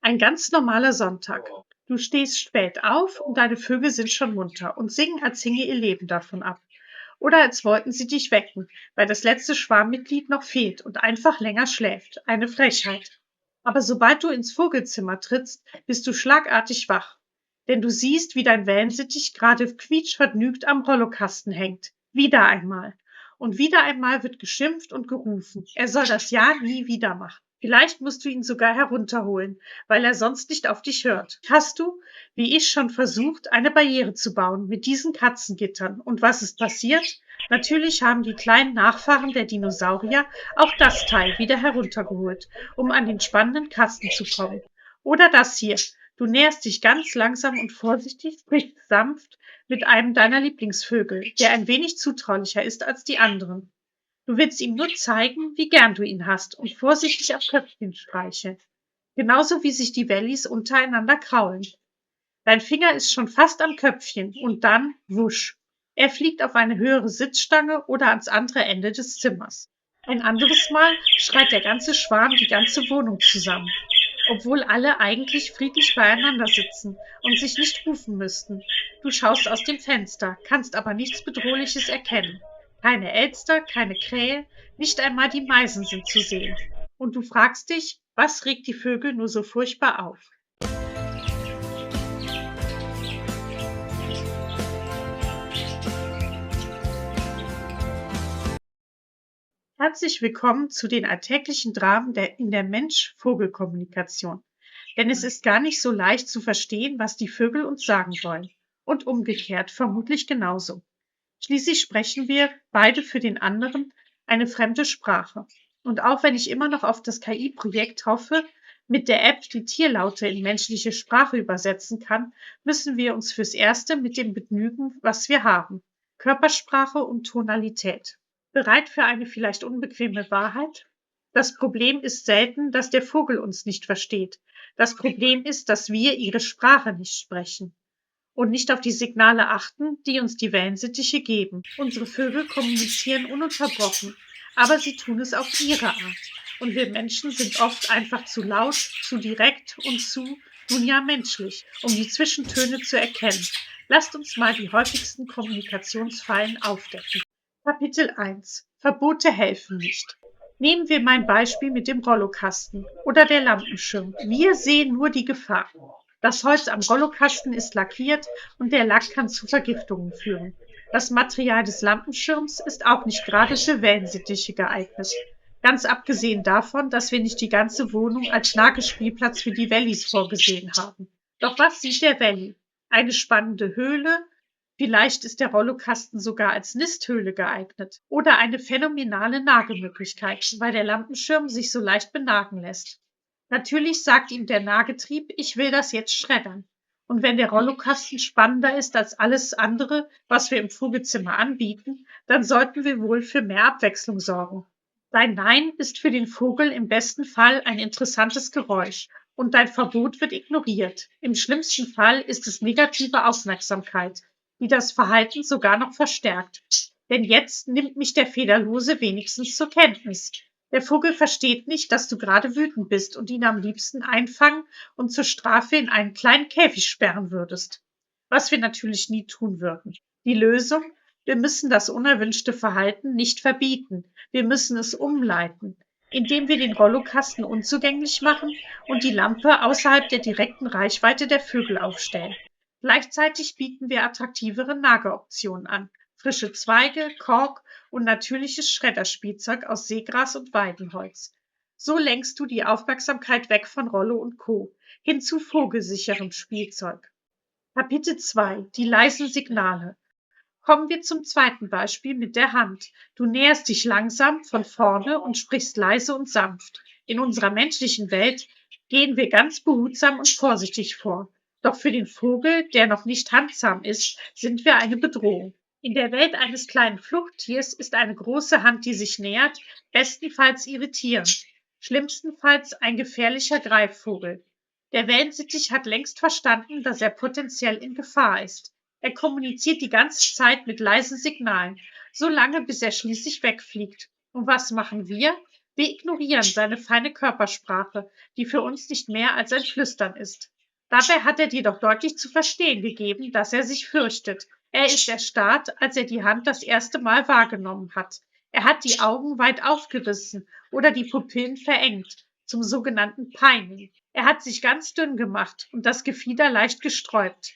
Ein ganz normaler Sonntag. Du stehst spät auf und deine Vögel sind schon munter und singen, als hinge ihr Leben davon ab. Oder als wollten sie dich wecken, weil das letzte Schwarmmitglied noch fehlt und einfach länger schläft. Eine Frechheit. Aber sobald du ins Vogelzimmer trittst, bist du schlagartig wach. Denn du siehst, wie dein Wellensittich gerade quietschvergnügt am Rollokasten hängt. Wieder einmal. Und wieder einmal wird geschimpft und gerufen. Er soll das ja nie wieder machen. Vielleicht musst du ihn sogar herunterholen, weil er sonst nicht auf dich hört. Hast du, wie ich, schon versucht, eine Barriere zu bauen mit diesen Katzengittern? Und was ist passiert? Natürlich haben die kleinen Nachfahren der Dinosaurier auch das Teil wieder heruntergeholt, um an den spannenden Kasten zu kommen. Oder das hier. Du näherst dich ganz langsam und vorsichtig, sprichst sanft mit einem deiner Lieblingsvögel, der ein wenig zutraulicher ist als die anderen. Du willst ihm nur zeigen, wie gern du ihn hast und vorsichtig am Köpfchen streicheln. Genauso wie sich die Wellies untereinander kraulen. Dein Finger ist schon fast am Köpfchen und dann wusch. Er fliegt auf eine höhere Sitzstange oder ans andere Ende des Zimmers. Ein anderes Mal schreit der ganze Schwarm die ganze Wohnung zusammen, obwohl alle eigentlich friedlich beieinander sitzen und sich nicht rufen müssten. Du schaust aus dem Fenster, kannst aber nichts Bedrohliches erkennen. Keine Elster, keine Krähe, nicht einmal die Meisen sind zu sehen. Und du fragst dich, was regt die Vögel nur so furchtbar auf? Herzlich willkommen zu den alltäglichen Dramen in der Mensch-Vogel-Kommunikation. Denn es ist gar nicht so leicht zu verstehen, was die Vögel uns sagen wollen. Und umgekehrt vermutlich genauso. Schließlich sprechen wir beide für den anderen eine fremde Sprache. Und auch wenn ich immer noch auf das KI-Projekt hoffe, mit der App die Tierlaute in menschliche Sprache übersetzen kann, müssen wir uns fürs Erste mit dem begnügen, was wir haben. Körpersprache und Tonalität. Bereit für eine vielleicht unbequeme Wahrheit? Das Problem ist selten, dass der Vogel uns nicht versteht. Das Problem ist, dass wir ihre Sprache nicht sprechen und nicht auf die Signale achten, die uns die Wellensittiche geben. Unsere Vögel kommunizieren ununterbrochen, aber sie tun es auf ihre Art. Und wir Menschen sind oft einfach zu laut, zu direkt und nun ja, menschlich, um die Zwischentöne zu erkennen. Lasst uns mal die häufigsten Kommunikationsfallen aufdecken. Kapitel 1: Verbote helfen nicht. Nehmen wir mein Beispiel mit dem Rollokasten oder der Lampenschirm. Wir sehen nur die Gefahr. Das Holz am Rollokasten ist lackiert und der Lack kann zu Vergiftungen führen. Das Material des Lampenschirms ist auch nicht gerade für Wellensittiche geeignet. Ganz abgesehen davon, dass wir nicht die ganze Wohnung als Nagelspielplatz für die Wellies vorgesehen haben. Doch was sieht der Welli? Eine spannende Höhle? Vielleicht ist der Rollokasten sogar als Nisthöhle geeignet. Oder eine phänomenale Nagemöglichkeit, weil der Lampenschirm sich so leicht benagen lässt. Natürlich sagt ihm der Nagetrieb, ich will das jetzt schreddern. Und wenn der Rollokasten spannender ist als alles andere, was wir im Vogelzimmer anbieten, dann sollten wir wohl für mehr Abwechslung sorgen. Dein Nein ist für den Vogel im besten Fall ein interessantes Geräusch und dein Verbot wird ignoriert. Im schlimmsten Fall ist es negative Aufmerksamkeit, die das Verhalten sogar noch verstärkt. Denn jetzt nimmt mich der Federlose wenigstens zur Kenntnis. Der Vogel versteht nicht, dass du gerade wütend bist und ihn am liebsten einfangen und zur Strafe in einen kleinen Käfig sperren würdest. Was wir natürlich nie tun würden. Die Lösung? Wir müssen das unerwünschte Verhalten nicht verbieten. Wir müssen es umleiten, indem wir den Rollokasten unzugänglich machen und die Lampe außerhalb der direkten Reichweite der Vögel aufstellen. Gleichzeitig bieten wir attraktivere Nageoptionen an. Frische Zweige, Kork und natürliches Schredderspielzeug aus Seegras und Weidenholz. So lenkst du die Aufmerksamkeit weg von Rollo und Co. hin zu vogelsicherem Spielzeug. Kapitel 2: Die leisen Signale. Kommen wir zum zweiten Beispiel mit der Hand. Du näherst dich langsam von vorne und sprichst leise und sanft. In unserer menschlichen Welt gehen wir ganz behutsam und vorsichtig vor. Doch für den Vogel, der noch nicht handsam ist, sind wir eine Bedrohung. In der Welt eines kleinen Fluchttiers ist eine große Hand, die sich nähert, bestenfalls irritierend, schlimmstenfalls ein gefährlicher Greifvogel. Der Wellensittich hat längst verstanden, dass er potenziell in Gefahr ist. Er kommuniziert die ganze Zeit mit leisen Signalen, so lange bis er schließlich wegfliegt. Und was machen wir? Wir ignorieren seine feine Körpersprache, die für uns nicht mehr als ein Flüstern ist. Dabei hat er dir doch deutlich zu verstehen gegeben, dass er sich fürchtet. Er ist erstarrt, als er die Hand das erste Mal wahrgenommen hat. Er hat die Augen weit aufgerissen oder die Pupillen verengt, zum sogenannten Pining. Er hat sich ganz dünn gemacht und das Gefieder leicht gesträubt.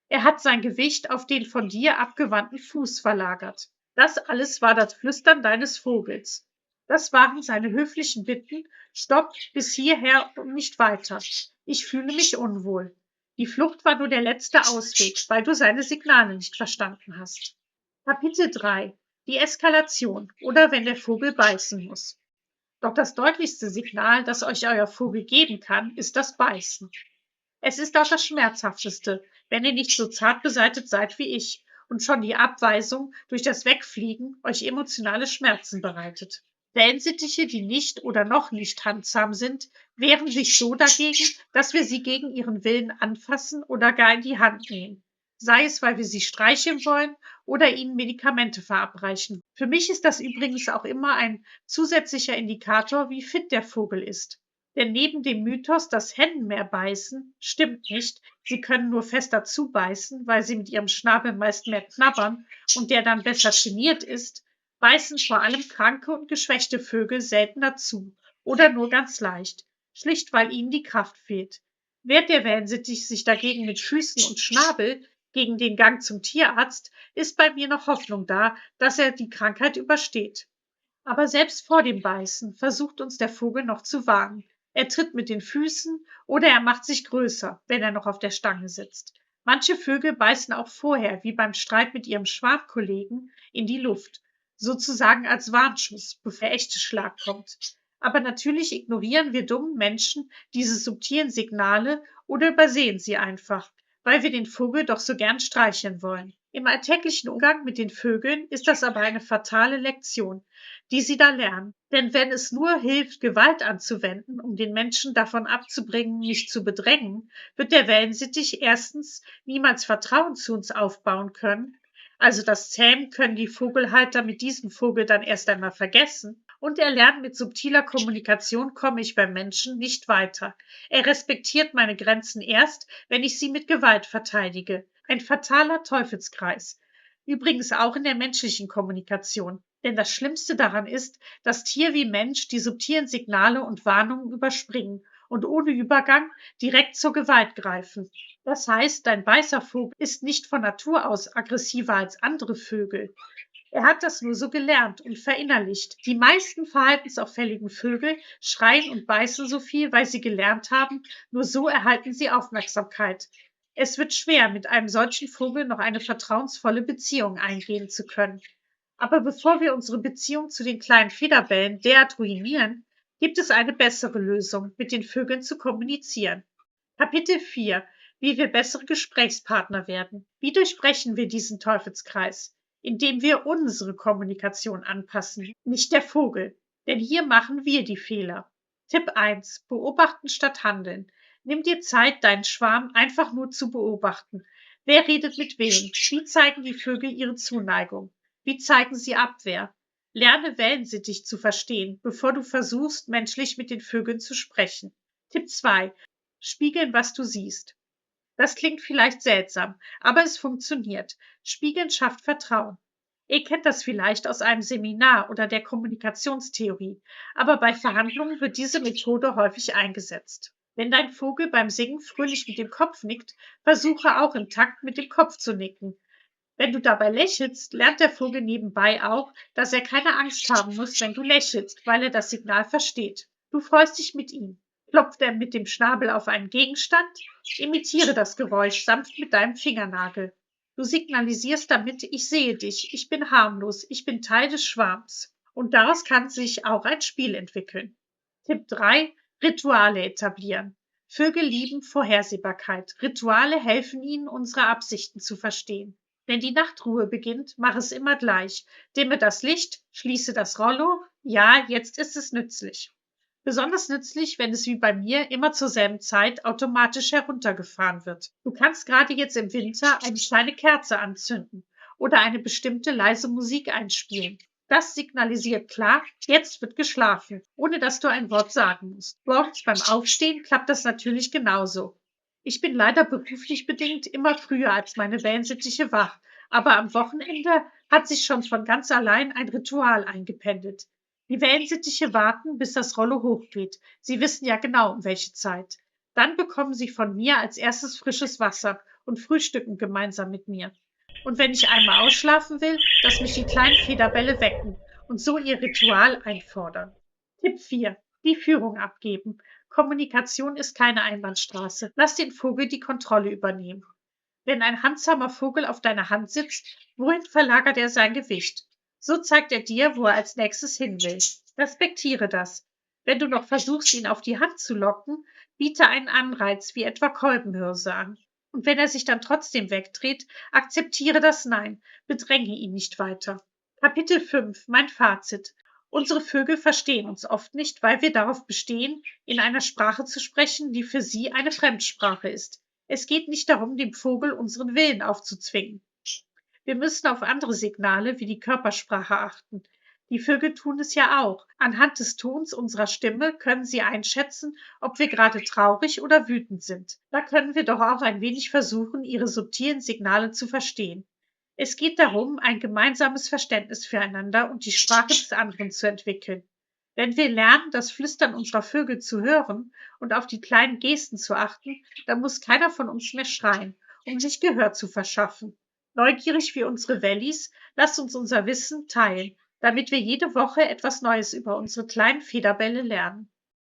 Er hat sein Gewicht auf den von dir abgewandten Fuß verlagert. Das alles war das Flüstern deines Vogels. Das waren seine höflichen Bitten: Stopp, bis hierher und nicht weiter. Ich fühle mich unwohl. Die Flucht war nur der letzte Ausweg, weil du seine Signale nicht verstanden hast. Kapitel 3: Die Eskalation oder wenn der Vogel beißen muss. Doch das deutlichste Signal, das euch euer Vogel geben kann, ist das Beißen. Es ist auch das Schmerzhafteste, wenn ihr nicht so zart beseitet seid wie ich und schon die Abweisung durch das Wegfliegen euch emotionale Schmerzen bereitet. Wellensittiche, die nicht oder noch nicht handsam sind, wehren sich so dagegen, dass wir sie gegen ihren Willen anfassen oder gar in die Hand nehmen. Sei es, weil wir sie streicheln wollen oder ihnen Medikamente verabreichen. Für mich ist das übrigens auch immer ein zusätzlicher Indikator, wie fit der Vogel ist. Denn neben dem Mythos, dass Hennen mehr beißen, stimmt nicht. Sie können nur fester zubeißen, weil sie mit ihrem Schnabel meist mehr knabbern und der dann besser trainiert ist, beißen vor allem kranke und geschwächte Vögel seltener zu oder nur ganz leicht, schlicht weil ihnen die Kraft fehlt. Wehrt der Wellensittich sich dagegen mit Füßen und Schnabel gegen den Gang zum Tierarzt, ist bei mir noch Hoffnung da, dass er die Krankheit übersteht. Aber selbst vor dem Beißen versucht uns der Vogel noch zu warnen. Er tritt mit den Füßen oder er macht sich größer, wenn er noch auf der Stange sitzt. Manche Vögel beißen auch vorher, wie beim Streit mit ihrem Schwarmkollegen, in die Luft, sozusagen als Warnschuss, bevor der echte Schlag kommt. Aber natürlich ignorieren wir dummen Menschen diese subtilen Signale oder übersehen sie einfach, weil wir den Vogel doch so gern streicheln wollen. Im alltäglichen Umgang mit den Vögeln ist das aber eine fatale Lektion, die sie da lernen. Denn wenn es nur hilft, Gewalt anzuwenden, um den Menschen davon abzubringen, mich zu bedrängen, wird der Wellensittich erstens niemals Vertrauen zu uns aufbauen können. Also das Zähmen können die Vogelhalter mit diesem Vogel dann erst einmal vergessen. Und er lernt, mit subtiler Kommunikation komme ich beim Menschen nicht weiter. Er respektiert meine Grenzen erst, wenn ich sie mit Gewalt verteidige. Ein fataler Teufelskreis. Übrigens auch in der menschlichen Kommunikation. Denn das Schlimmste daran ist, dass Tier wie Mensch die subtilen Signale und Warnungen überspringen und ohne Übergang direkt zur Gewalt greifen. Das heißt, dein Beißervogel ist nicht von Natur aus aggressiver als andere Vögel. Er hat das nur so gelernt und verinnerlicht. Die meisten verhaltensauffälligen Vögel schreien und beißen so viel, weil sie gelernt haben, nur so erhalten sie Aufmerksamkeit. Es wird schwer, mit einem solchen Vogel noch eine vertrauensvolle Beziehung eingehen zu können. Aber bevor wir unsere Beziehung zu den kleinen Federbällen derart ruinieren, gibt es eine bessere Lösung, mit den Vögeln zu kommunizieren. Kapitel 4: Wie wir bessere Gesprächspartner werden. Wie durchbrechen wir diesen Teufelskreis? Indem wir unsere Kommunikation anpassen, nicht der Vogel. Denn hier machen wir die Fehler. Tipp 1: Beobachten statt handeln. Nimm dir Zeit, deinen Schwarm einfach nur zu beobachten. Wer redet mit wem? Wie zeigen die Vögel ihre Zuneigung? Wie zeigen sie Abwehr? Lerne Wellensittich zu verstehen, bevor du versuchst, menschlich mit den Vögeln zu sprechen. Tipp 2: Spiegeln, was du siehst. Das klingt vielleicht seltsam, aber es funktioniert. Spiegeln schafft Vertrauen. Ihr kennt das vielleicht aus einem Seminar oder der Kommunikationstheorie, aber bei Verhandlungen wird diese Methode häufig eingesetzt. Wenn dein Vogel beim Singen fröhlich mit dem Kopf nickt, versuche auch im Takt mit dem Kopf zu nicken. Wenn du dabei lächelst, lernt der Vogel nebenbei auch, dass er keine Angst haben muss, wenn du lächelst, weil er das Signal versteht. Du freust dich mit ihm. Klopft er mit dem Schnabel auf einen Gegenstand? Imitiere das Geräusch sanft mit deinem Fingernagel. Du signalisierst damit: Ich sehe dich, ich bin harmlos, ich bin Teil des Schwarms. Und daraus kann sich auch ein Spiel entwickeln. Tipp 3: Rituale etablieren. Vögel lieben Vorhersehbarkeit. Rituale helfen ihnen, unsere Absichten zu verstehen. Wenn die Nachtruhe beginnt, mach es immer gleich. Dimme das Licht, schließe das Rollo. Ja, jetzt ist es nützlich. Besonders nützlich, wenn es wie bei mir immer zur selben Zeit automatisch heruntergefahren wird. Du kannst gerade jetzt im Winter eine kleine Kerze anzünden oder eine bestimmte leise Musik einspielen. Das signalisiert klar, jetzt wird geschlafen, ohne dass du ein Wort sagen musst. Morgens beim Aufstehen klappt das natürlich genauso. Ich bin leider beruflich bedingt immer früher als meine Wellensittiche wach, aber am Wochenende hat sich schon von ganz allein ein Ritual eingependelt. Die Wellensittiche warten, bis das Rollo hochgeht. Sie wissen ja genau, um welche Zeit. Dann bekommen sie von mir als erstes frisches Wasser und frühstücken gemeinsam mit mir. Und wenn ich einmal ausschlafen will, dass mich die kleinen Federbälle wecken und so ihr Ritual einfordern. Tipp 4: Die Führung abgeben. Kommunikation ist keine Einbahnstraße. Lass den Vogel die Kontrolle übernehmen. Wenn ein handsamer Vogel auf deiner Hand sitzt, wohin verlagert er sein Gewicht? So zeigt er dir, wo er als nächstes hin will. Respektiere das. Wenn du noch versuchst, ihn auf die Hand zu locken, biete einen Anreiz wie etwa Kolbenhirse an. Und wenn er sich dann trotzdem wegdreht, akzeptiere das Nein, bedränge ihn nicht weiter. Kapitel 5: Mein Fazit. Unsere Vögel verstehen uns oft nicht, weil wir darauf bestehen, in einer Sprache zu sprechen, die für sie eine Fremdsprache ist. Es geht nicht darum, dem Vogel unseren Willen aufzuzwingen. Wir müssen auf andere Signale wie die Körpersprache achten. Die Vögel tun es ja auch. Anhand des Tons unserer Stimme können sie einschätzen, ob wir gerade traurig oder wütend sind. Da können wir doch auch ein wenig versuchen, ihre subtilen Signale zu verstehen. Es geht darum, ein gemeinsames Verständnis füreinander und die Sprache des anderen zu entwickeln. Wenn wir lernen, das Flüstern unserer Vögel zu hören und auf die kleinen Gesten zu achten, dann muss keiner von uns mehr schreien, um sich Gehör zu verschaffen. Neugierig wie unsere Wellis, lasst uns unser Wissen teilen, damit wir jede Woche etwas Neues über unsere kleinen Federbälle lernen.